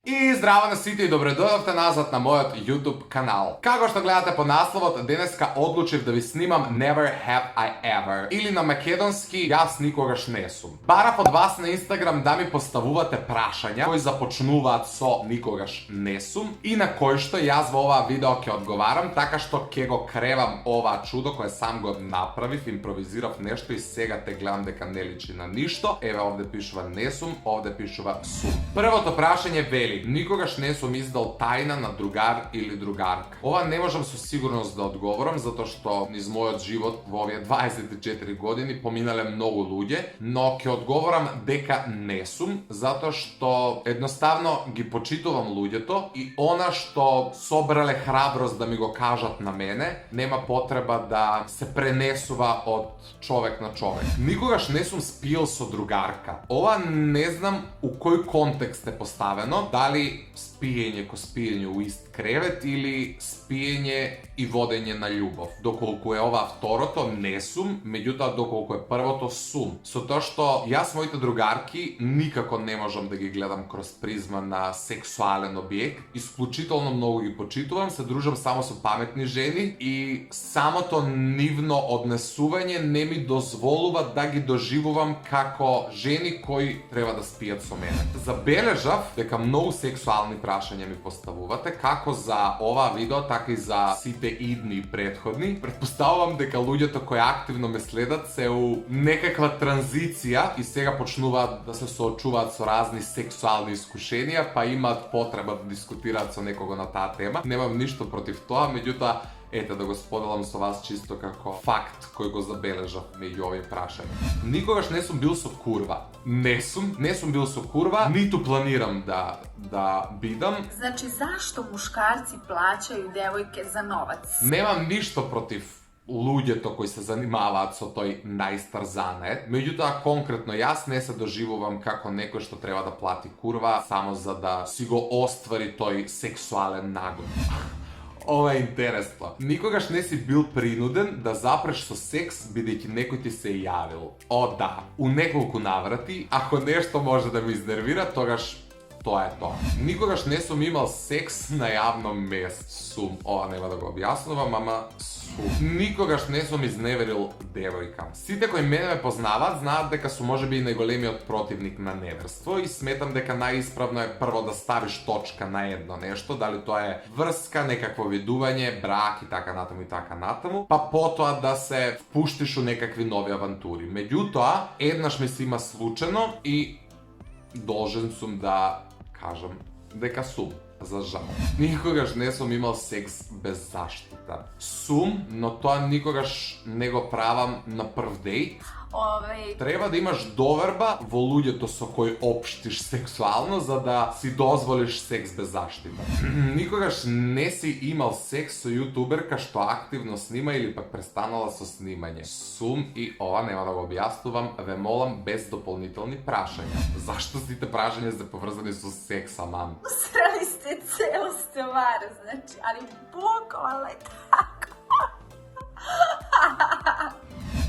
И здраво на сите и добре дојдовте назад на мојот YouTube канал. Како што гледате по насловот, денеска одлучив да ви снимам Never Have I Ever. Или на македонски, јас никогаш не сум. Барав од вас на Instagram да ми поставувате прашања кои започнуваат со никогаш не сум и на кои што јас во оваа видео ќе одговарам, така што ќе го кревам ова чудо кое сам го направив, импровизирав нешто и сега те гледам дека не личи на ништо. Еве овде пишува не сум, овде пишува сум. Првото прашање вели: никогаш не сум издал тајна на другар или другарка. Ова не можам со сигурност да одговорам, затоа што низ мојот живот во овие 24 години поминале многу луѓе, но ќе одговорам дека не сум, затоа што едноставно ги почитувам луѓето и она што собрале храброст да ми го кажат на мене, нема потреба да се пренесува од човек на човек. Никогаш не сум спиел со другарка. Ова не знам у кој контекст е поставено, дали спиење ко спиење у ист кревет или спиење и водење на љубов. Доколку е ова второто, не сум, меѓутоа доколку е првото, сум. Со тоа што јас моите другарки никако не можам да ги гледам кроз призма на сексуален објект, исклучително многу ги почитувам, се дружам само со паметни жени и самото нивно однесување не ми дозволува да ги доживувам како жени кои треба да спијат со мене. Забележав дека многу сексуални прашања ми поставувате, како за ова видео, така и за сите идни и претходни. Претпоставувам дека луѓето кои активно ме следат се у некаква транзиција и сега почнуваат да се соочуваат со разни сексуални искушенија, па имаат потреба да дискутираат со некого на таа тема. Немам ништо против тоа, меѓутоа ете да го споделам со вас чисто како факт кој го забележав меѓу овие прашања. Никогаш не сум бил со курва. Не сум бил со курва, ниту планирам да бидам. Значи, зашто мушкарци плаќају девојке за новац? Немам ништо против луѓето кои се занимаваат со тој најстар занет. Меѓутоа, конкретно јас не се доживувам како некој што треба да плати курва само за да си го оствари тој сексуален нагон. Ова е интересно. Никогаш не си бил принуден да запреш со секс бидејќи некој ти се јавил. О, да. У неколку наврати, ако нешто може да ме изнервира, тогаш тоа е тоа. Никогаш не сум имал секс на јавно место. Сум. Ова нема да го објаснувам, ама сум. Никогаш не сум изневерил девојка. Сите кои мене ме познаваат знаат дека сум можеби и најголемиот противник на неверство и сметам дека најисправно е прво да ставиш точка на едно нешто, дали тоа е врска, некакво видување, брак и така натаму, па потоа да се впуштиш у некакви нови авантури. Меѓутоа, еднаш ми се има случено и должен сум да кажам дека сум. За жал. Никогаш не сум имал секс без заштита. Сум, но тоа никогаш не го правам на прв дејт. Треба да имаш доверба во луѓето со кои општиш сексуално за да си дозволиш секс без заштита. Никогаш не си имал секс со јутуберка што активно снима или пак престанала со снимање. Сум и ова нема да го објаснувам, ве молам без дополнителни прашања. Зашто сите прашања се поврзани со секс, аман? Усрали сте цел ствар, значи, али буквално така.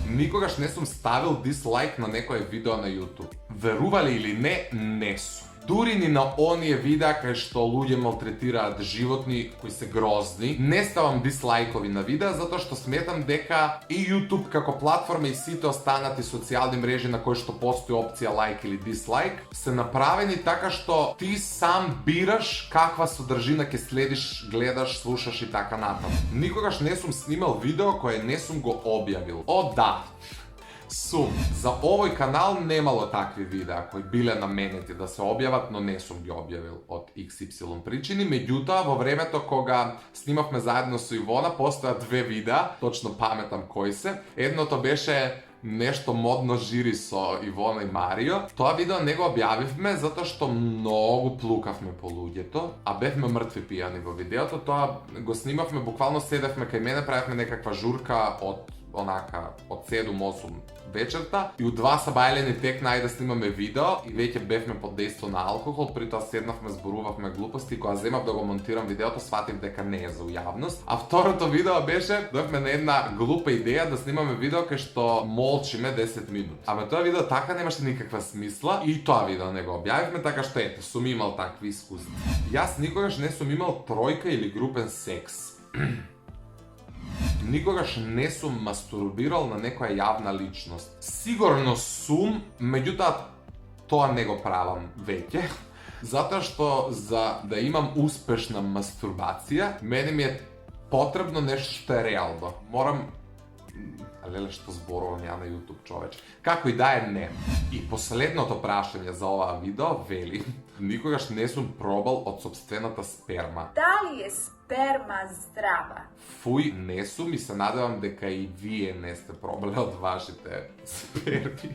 Никогаш не сум ставил дислайк на некое видео на YouTube. Верували или не, не сум. Дури ни на оние видеа кај што луѓе малтретираат животни кои се грозни, не ставам дислайкови на видеа затоа што сметам дека и YouTube како платформа и сите останати социјални мрежи на кои што постои опција лайк или дислайк се направени така што ти сам бираш каква содржина ќе следиш, гледаш, слушаш и така натаму. Никогаш не сум снимал видео кое не сум го објавил. О, да! Сум. За овој канал немало такви видеа кои биле наменети да се објават, но не сум ги објавил од XY причини. Меѓутоа, во времето кога снимавме заедно со Ивона, постојат две видеа, точно паметам кои се. Едното беше нешто модно жири со Ивона и Марио. Тоа видео не го објавивме затоа што многу плукавме по луѓето, а бевме мртви пијани во видеото. Тоа го снимавме, буквално седевме кај мене, правевме некаква журка од онака од 7-8 вечерта и у 2 сабајлени тек нај да снимаме видео и веќе бевме под дејство на алкохол, при тоа седнавме, зборувавме глупости и кога земав да го монтирам видеото сватив дека не е за јавност. А второто видео беше, дојавме на една глупа идеја да снимаме видео кај што молчиме 10 минути. Ама тоа видео така немаше никаква смисла и тоа видео не го објавивме, така што ете, сум имал такви искуства. Јас никогаш не сум имал тројка или групен секс. Никогаш не сум мастурбирал на некоја јавна личност. Сигурно сум, меѓутоа тоа не го правам веќе. Затоа што за да имам успешна мастурбација, мене ми е потребно нешто што е реално. Морам... Леле, што зборувам ја на YouTube, човече. Како и да е, не. И последното прашање за оваа видео вели: никогаш не сум пробал од собствената сперма. Da li je sperma zdrava? Фуј, не сум и се надевам дека и вие не сте пробали од вашите сперми.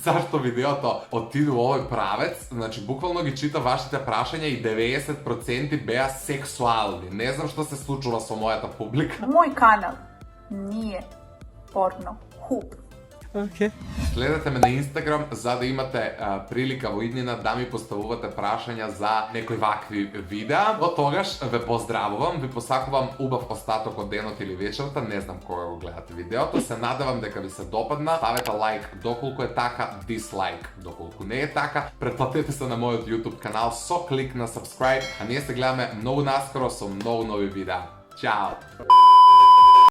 Зашто видеото отиду во овој правец, значи буквално ги чита вашите прашања и 90% беа сексуални. Не знам што се случува со мојата публика. Moj kanal nije porno hub. Следете ме на Инстаграм за да имате прилика во иднина да ми поставувате прашања за некои вакви видеа. До тогаш ве поздравувам, ви посакувам убав остаток од денот или вечерта, не знам кога го гледате видеото. Се надевам дека ви се допадна. Ставете лайк доколку е така, дислайк доколку не е така. Претплатете се на мојот YouTube канал со клик на subscribe, а ние се гледаме многу наскоро со многу нови видеа. Чао!